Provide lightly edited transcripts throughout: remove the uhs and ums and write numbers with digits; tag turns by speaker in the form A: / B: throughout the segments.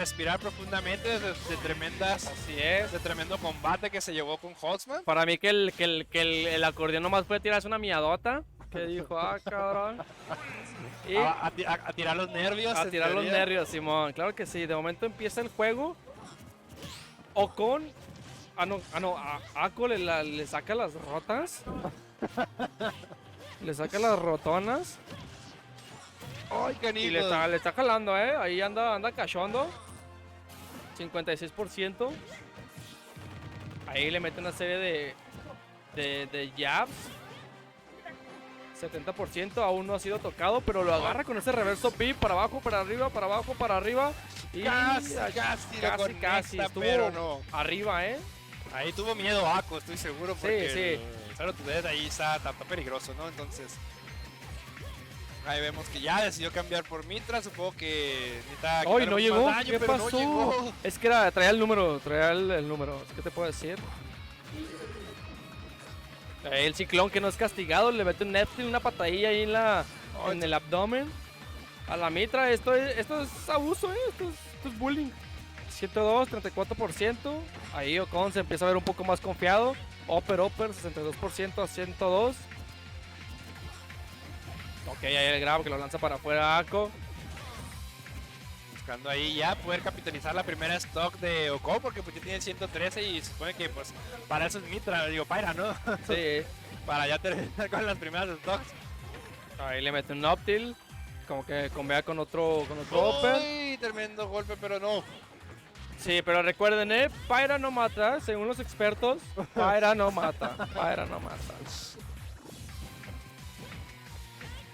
A: respirar profundamente de tremendas,
B: Así es.
A: de tremendo combate que se llevó con Holtzman.
B: Para mí que el acordeón nomás puede tirarse una miadota. Que dijo, cabrón. Y
A: A tirar los nervios.
B: a
A: en
B: tirar los
A: teoría.
B: nervios, Simón. Claro que sí. De momento empieza el juego. Ocon. A Ako le saca las rotas. Le saca las rotonas.
A: Ay, canijo.
B: Y le está jalando, Ahí anda cachondo. 56%. Ahí le mete una serie de jabs. 70%, aún no ha sido tocado, pero lo agarra con ese reverso pip, para abajo, para arriba, para abajo, para arriba. Y
A: casi,
B: estuvo
A: pero no.
B: arriba,
A: Ahí tuvo miedo Ako, estoy seguro, porque
B: sí.
A: el Zero to Death ahí está peligroso, ¿no? Entonces, ahí vemos que ya decidió cambiar por Mitra, supongo que necesita
B: ¡Ay, no
A: quitarle
B: llegó!
A: más daño,
B: ¿Qué
A: pero
B: pasó?
A: no llegó.
B: Es que traía el número, ¿qué te puedo decir? El ciclón que no es castigado, le mete un Neptune, una patadilla ahí en el abdomen. A la Mitra, esto es abuso, esto es bullying. 102, 34%. Ahí Ocon se empieza a ver un poco más confiado. Upper, 62% a 102. Ok, ahí el grab que lo lanza para afuera Ako.
A: Buscando ahí ya poder capitalizar la primera stock de Ocon, porque pues ya tiene 113 y se supone que pues para eso es Mitra, digo, Pyra, ¿no?
B: Sí.
A: Para ya terminar con las primeras stocks.
B: Ahí le mete un Noctil. Como que convea con otro Upper.
A: ¡Uy! Tremendo golpe, pero no.
B: Sí, pero recuerden, Pyra no mata, según los expertos. Pyra no mata.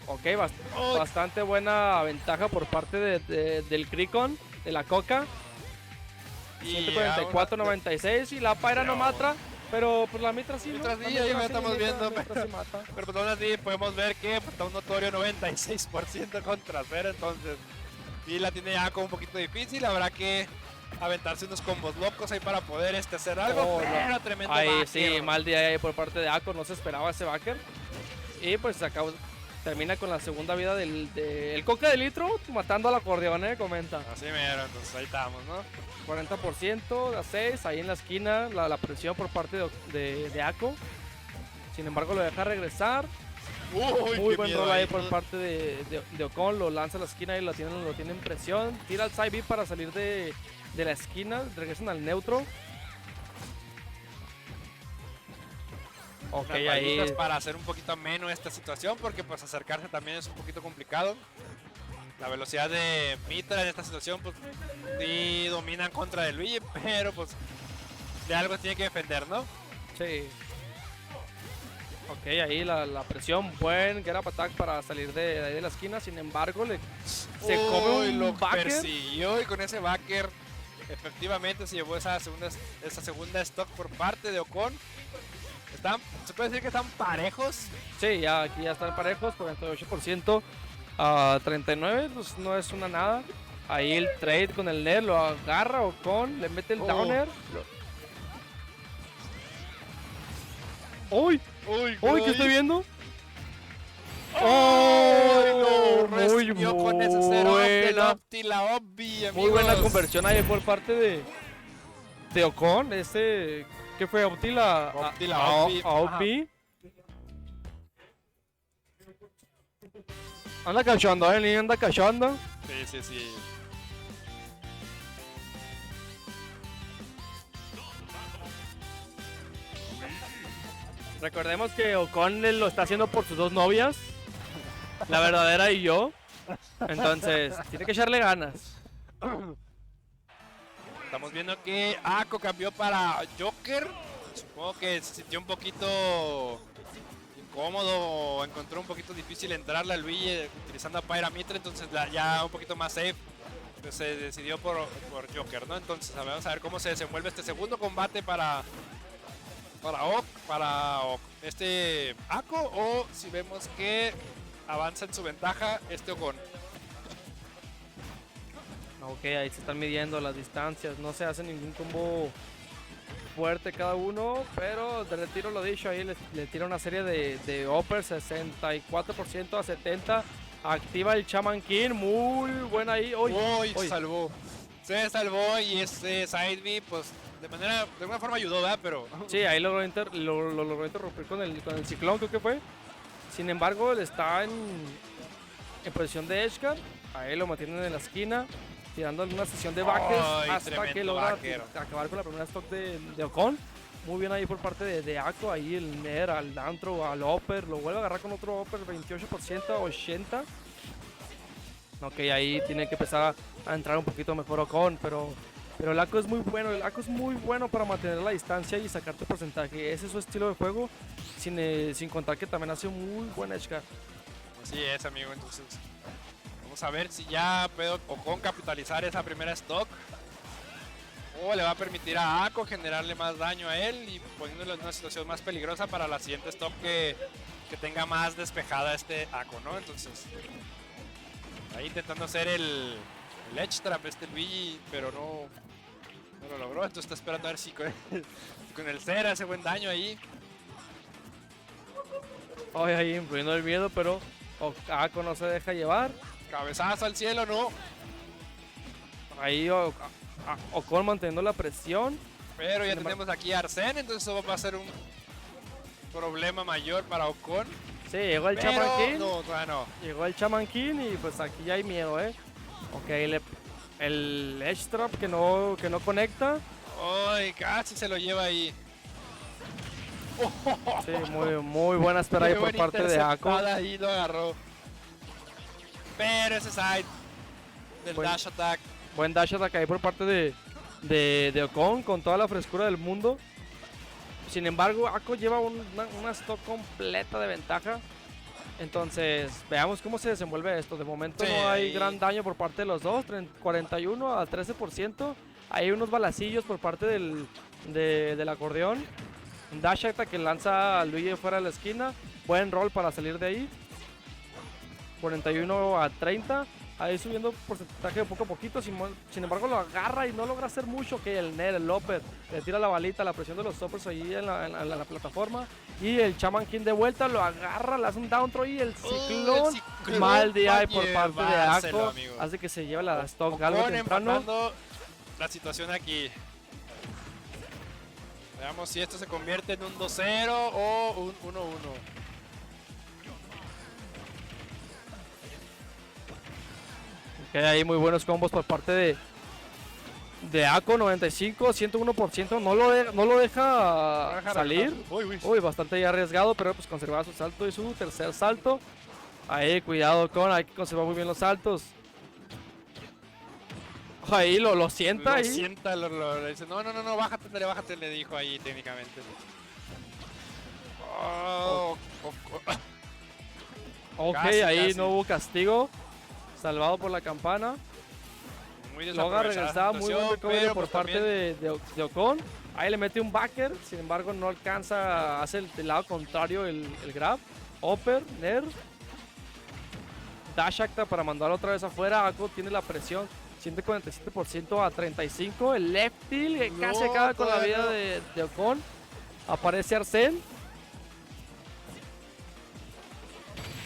B: Ok, bastante buena ventaja por parte del Krikon, de la Coca. 144-96 y la Pyra no mata, pero pues la Mitra sí,
A: Mitra
B: ¿no?
A: sí, ahí estamos viendo,
B: Mitra sí mata.
A: pero pues aún así podemos ver que pues, está un notorio 96% contra Fer, entonces sí la tiene ya como un poquito difícil, habrá que aventarse unos combos locos ahí para poder hacer algo, pero tremendo
B: ahí
A: backer.
B: sí, mal día ahí por parte de Ako, no se esperaba ese backer. Y pues termina con la segunda vida del Coca de litro, matando al acordeón, comenta.
A: Así mero, entonces ahí estamos, ¿no?
B: 40% a 6, ahí en la esquina, la presión por parte de Ako. Sin embargo, lo deja regresar. Muy buen rol ahí por parte de Ocon, lo lanza a la esquina y lo tiene en presión. Tira el side B para salir de la esquina, regresan al neutro. Ok, ahí
A: para hacer un poquito ameno esta situación, porque pues acercarse también es un poquito complicado. La velocidad de Mitra en esta situación pues sí domina en contra de Luigi, pero pues de algo tiene que defender, ¿no?
B: Sí. Ok, ahí la presión, buen get up attack para salir de ahí de la esquina. Sin embargo, se come un backer.
A: Persiguió y con ese backer efectivamente se llevó esa segunda stock por parte de Ocon. ¿Se puede decir que están parejos?
B: Sí, aquí ya están parejos, 48% a 39%, pues no es una nada. Ahí el trade con el Ner lo agarra Ocon, le mete el downer. ¡Uy! ¿Qué estoy viendo?
A: ¡Oh! No,
B: muy
A: con ese cero
B: buena. Muy buena conversión ahí por parte de Ocon. ¿Qué fue? Opti a Opti. Anda cachando, el niño anda cachando.
A: Sí.
B: Recordemos que Ocon lo está haciendo por sus dos novias, la verdadera y yo. Entonces, tiene que echarle ganas.
A: Estamos viendo que Ako cambió para Joker. Supongo que se sintió un poquito incómodo, encontró un poquito difícil entrarle a Luigi utilizando a Pyra Mitra, entonces ya un poquito más safe. Entonces se decidió por Joker, ¿no? Entonces vamos a ver cómo se desenvuelve este segundo combate para este Ako, o si vemos que avanza en su ventaja este Ocon.
B: Ok, ahí se están midiendo las distancias, no se hace ningún combo fuerte cada uno, pero de retiro lo dicho, ahí le tira una serie de upper, 64% a 70%, activa el Shaman King, muy buena ahí.
A: Salvó Se salvó y ese side B, pues de alguna forma ayudó, ¿verdad? Pero
B: Sí, ahí logró logró interrumpir con el ciclón, creo que fue. Sin embargo, él está en posición de Edgeguard. Ahí lo mantienen en la esquina, tirando una sesión de backers hasta que logra acabar con la primera stock de Ocon. Muy bien ahí por parte de Ako, ahí el Ner, al Dantro, al Upper, lo vuelve a agarrar con otro Upper 28% a 80%. Ok, ahí tiene que empezar a entrar un poquito mejor Ocon, pero el Ako es muy bueno, para mantener la distancia y sacarte porcentaje. Ese es su estilo de juego, sin contar que también hace un muy buen edgeguard.
A: Así es, amigo, entonces vamos a ver si ya puede Ocon capitalizar esa primera stock. O le va a permitir a Ako generarle más daño a él y poniéndolo en una situación más peligrosa para la siguiente stop que tenga más despejada este Ako, ¿no? Entonces, ahí intentando hacer el edge trap Luigi, pero no lo logró. Entonces está esperando a ver si con el Cera hace buen daño ahí.
B: Ahí influyendo el miedo, pero Ako no se deja llevar.
A: Cabezazo al cielo, no.
B: Ahí Ocon manteniendo la presión.
A: Pero ya tenemos aquí a Arsene, entonces eso va a ser un problema mayor para Ocon.
B: Sí, llegó el Shaman King.
A: No, no.
B: Llegó el Shaman King y pues aquí ya hay miedo, Ok, el Edge Trap que no conecta.
A: Ay, casi se lo lleva ahí.
B: Sí, muy buena espera ahí por parte de Ako.
A: Ahí lo agarró. Pero ese side del dash attack.
B: Buen dash attack ahí por parte de Ocon con toda la frescura del mundo. Sin embargo, Ako lleva una stock completa de ventaja. Entonces, veamos cómo se desenvuelve esto. De momento no hay gran daño por parte de los dos. 41 a 13%. Hay unos balacillos por parte del acordeón. Un dash attack que lanza a Luigi fuera de la esquina. Buen roll para salir de ahí. 41 a 30. Ahí subiendo porcentaje poco a poquito. Sin embargo, lo agarra y no logra hacer mucho. Que el Ner, el Upper, le tira la balita, la presión de los toppers ahí en la plataforma. Y el Shaman King de vuelta lo agarra, le hace un down throw y el ciclón. Mal DI por parte de Ako. Hace que se lleve la stock algo temprano.
A: La situación aquí. Veamos si esto se convierte en un 2-0 o un 1-1.
B: Hay muy buenos combos por parte de Ako, 95, 101%, no lo deja salir. Uy, bastante ya arriesgado, pero pues conservaba su salto y su tercer salto. Ahí, cuidado hay que conservar muy bien los saltos. Ahí lo sienta ahí.
A: Lo sienta, le dice, no, bájate, le dijo ahí técnicamente.
B: Ok,
A: casi,
B: ahí no hubo castigo. Salvado por la campana. Logra regresar, muy buen recovery por parte de Ocon. Ahí le mete un backer, sin embargo no alcanza, hace el lado contrario el grab. Upper, Ner. Dash acta para mandarlo otra vez afuera. Ako tiene la presión, 147% a 35. El left tilt que casi acaba con la vida de Ocon. Aparece Arsene.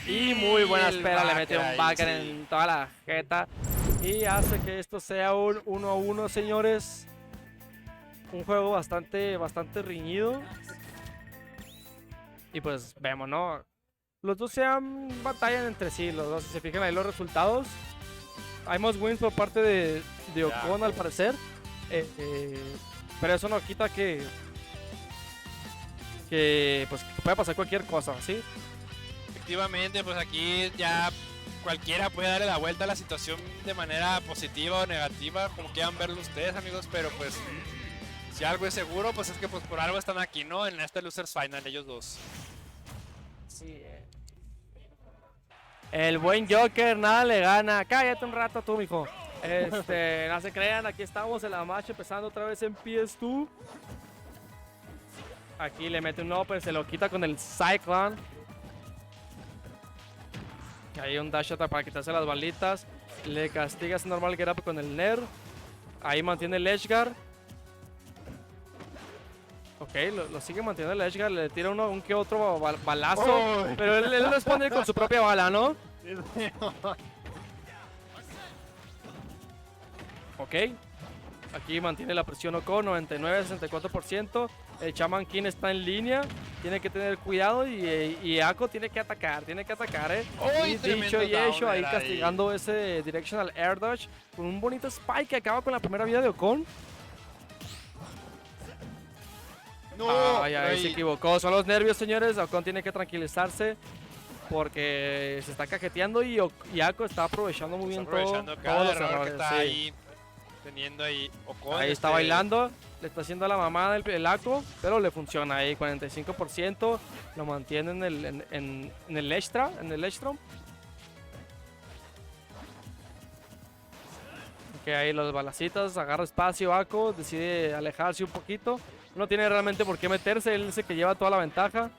B: Y muy buena espera, le mete un backer en toda la jeta. Y hace que esto sea un 1-1, señores. Un juego bastante riñido. Y pues vemos, ¿no? Los dos batallan entre sí, los dos. Si se fijan ahí los resultados. Hay más wins por parte de Ocon al parecer. Pero eso no quita que pues puede pasar cualquier cosa, ¿sí?
A: Efectivamente, pues aquí ya cualquiera puede darle la vuelta a la situación de manera positiva o negativa, como quieran verlo ustedes, amigos, pero pues si algo es seguro, pues es que pues por algo están aquí, ¿no? En este Losers Final, ellos dos.
B: Sí. El buen Joker, nada le gana. Cállate un rato tú, mijo. No se crean, aquí estamos en la match empezando otra vez en PS2. Aquí le mete un upper, se lo quita con el Cyclone. Ahí un dash attack para quitarse las balitas. Le castiga ese normal get up con el Ner. Ahí mantiene el edgeguard. Ok, lo sigue manteniendo el edgeguard. Le tira un que otro balazo. Pero él responde con su propia bala, ¿no? Ok. Aquí mantiene la presión Ocon, 99-64%. El Shaman King está en línea. Tiene que tener cuidado y Ako tiene que atacar,
A: ¡Uy,
B: Y
A: tremendo
B: dicho y hecho, ahí
A: downer
B: castigando ese Directional Air Dodge con un bonito spike que acaba con la primera vida de Ocon.
A: No,
B: Ay, ahí se equivocó. Son los nervios, señores. Ocon tiene que tranquilizarse porque se está cajeteando y Ako está aprovechando muy bien
A: aprovechando
B: todos
A: cada
B: los
A: error
B: errores.
A: que está
B: Sí.
A: ahí teniendo ahí Ocon.
B: Ahí está bailando, le está haciendo la mamada el Ako, pero le funciona ahí, 45%, lo mantiene en el extra, en el Electrum. Ok, ahí los balacitas, agarra espacio Ako, decide alejarse un poquito. No tiene realmente por qué meterse, él es el que lleva toda la ventaja.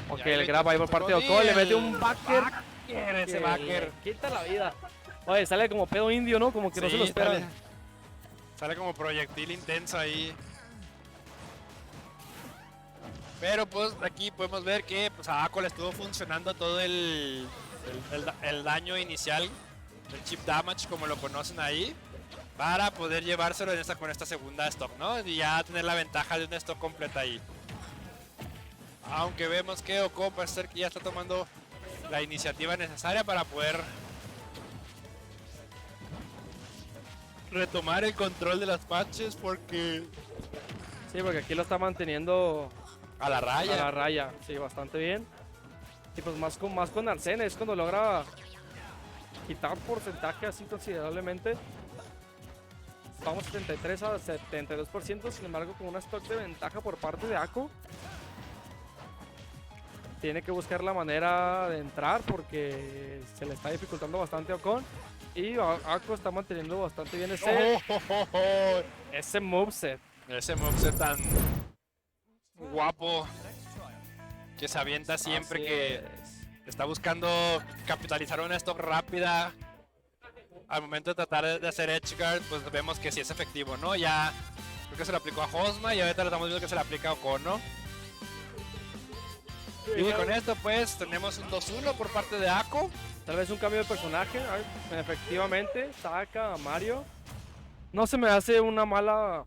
B: Ok, el grab ahí por parte de Ocon, le mete un backer.
A: Ese backer.
B: Quita la vida. Oye, sale como pedo indio, ¿no? Como que no se lo esperan.
A: Sale como proyectil intenso ahí. Pero pues aquí podemos ver que pues, a Ako le estuvo funcionando todo el daño inicial, el chip damage como lo conocen ahí, para poder llevárselo con esta segunda stock, ¿no? Y ya tener la ventaja de una stock completa ahí. Aunque vemos que Ocon parece ser que ya está tomando la iniciativa necesaria para poder retomar el control de las patches, porque
B: Sí, porque aquí lo está manteniendo
A: a la raya.
B: a la raya, sí, bastante bien. Y pues más con Arsene es cuando logra quitar porcentaje así considerablemente. Vamos 73 a 72%, sin embargo con una stock de ventaja por parte de Ako. Tiene que buscar la manera de entrar porque se le está dificultando bastante a Ocon. Y Ako está manteniendo bastante bien ese moveset.
A: Ese moveset tan guapo que se avienta siempre,
B: Así
A: que
B: es.
A: está buscando capitalizar una stock rápida. Al momento de tratar de hacer edge guard, pues vemos que sí es efectivo, ¿no? Ya creo que se lo aplicó a Hosma y ahorita le estamos viendo que se le aplica a Ocon, ¿no? Y con esto pues tenemos un 2-1 por parte de Ako.
B: Tal vez un cambio de personaje, efectivamente, saca a Mario. No se me hace una mala...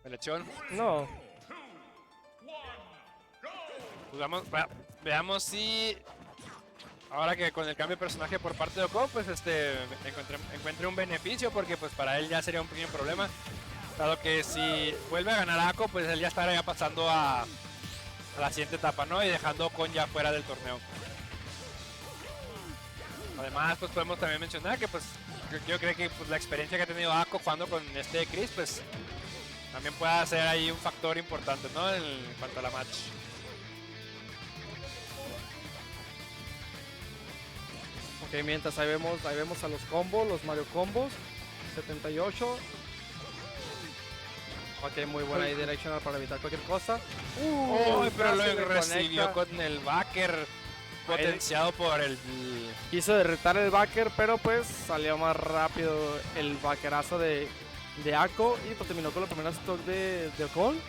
A: Elección.
B: No,
A: Pues veamos si ahora que con el cambio de personaje por parte de Ocon, pues encuentre un beneficio, porque pues para él ya sería un pequeño problema, dado que si vuelve a ganar Ako, pues él ya estaría pasando a la siguiente etapa, ¿no? Y dejando a Ocon ya fuera del torneo. Además, pues podemos también mencionar que pues yo creo que pues, la experiencia que ha tenido Ako jugando con este Chris, pues también puede ser ahí un factor importante, ¿no? En cuanto a la match.
B: ok, mientras ahí vemos a los combos, los Mario combos, 78. Ok, muy buena ahí directional para evitar cualquier cosa.
A: Pero
B: casi
A: lo
B: le
A: recibió
B: conecta.
A: con el backer potenciado por el...
B: Quiso derritar el backer, pero pues salió más rápido el backerazo de Ako y pues terminó con la primera stock de Ocon,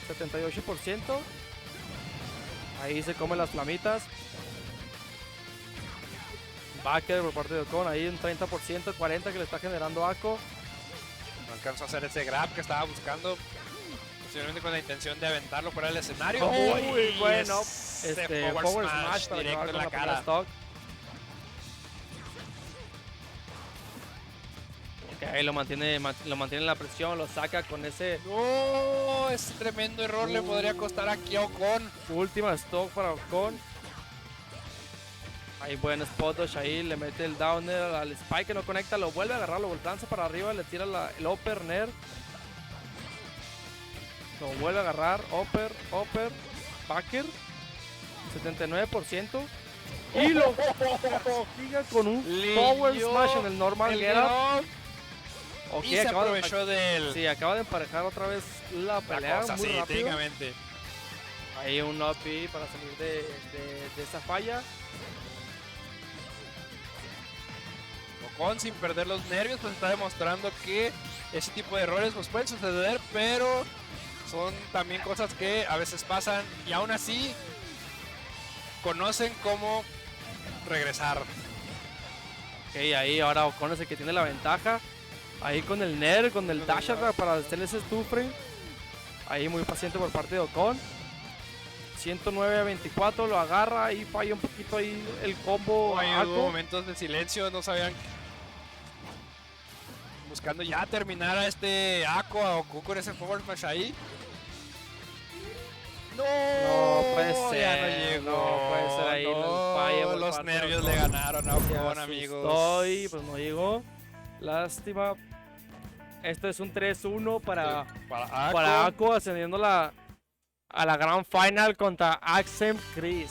B: 78%. Ahí se come las flamitas. Backer por parte de Ocon, ahí un 30%, 40% que le está generando Ako.
A: No alcanzó a hacer ese grab que estaba buscando, posiblemente con la intención de aventarlo fuera del escenario.
B: Muy bueno.
A: Ese
B: Power Smash para
A: directo
B: acabar
A: en
B: con
A: la
B: la primera
A: cara.
B: stock. Ok, ahí lo mantiene en la presión, lo saca con ese
A: No, ese tremendo error le podría costar aquí a Ocon.
B: última stock para Ocon. Ahí buen spot dodge, ahí le mete el downer al spike que no conecta, lo vuelve a agarrar, lo lanza para arriba, le tira el upper nair. Lo vuelve a agarrar, upper, backer, 79%. Y lo castiga con un power smash en el normal get up. Ok,
A: Y se aprovechó del...
B: Sí, acaba de emparejar otra vez la pelea
A: cosa,
B: muy
A: sí,
B: rápido.
A: técnicamente.
B: Ahí un up B para salir de esa falla.
A: Ocon, sin perder los nervios, pues está demostrando que ese tipo de errores pues pueden suceder, pero son también cosas que a veces pasan y aún así conocen cómo regresar.
B: Ok, ahí ahora Ocon es el que tiene la ventaja. Ahí con el Nair, con el dash attack para hacerle ese stufre. Ahí muy paciente por parte de Ocon. 109 a 24, lo agarra y falla un poquito ahí el combo.
A: Hay momentos de silencio, no sabían. Buscando ya terminar a este Ako, a Goku con ese forward smash ahí.
B: No puede ser,
A: ya no llegó.
B: no puede ser ahí,
A: no,
B: falla por
A: los
B: parte
A: nervios
B: de
A: le
B: Ocon.
A: ganaron a Ocon, amigos.
B: Y pues no llegó. Lástima. Esto es un 3-1 para
A: Para
B: Ako ascendiendo a la gran final contra Axem Chris.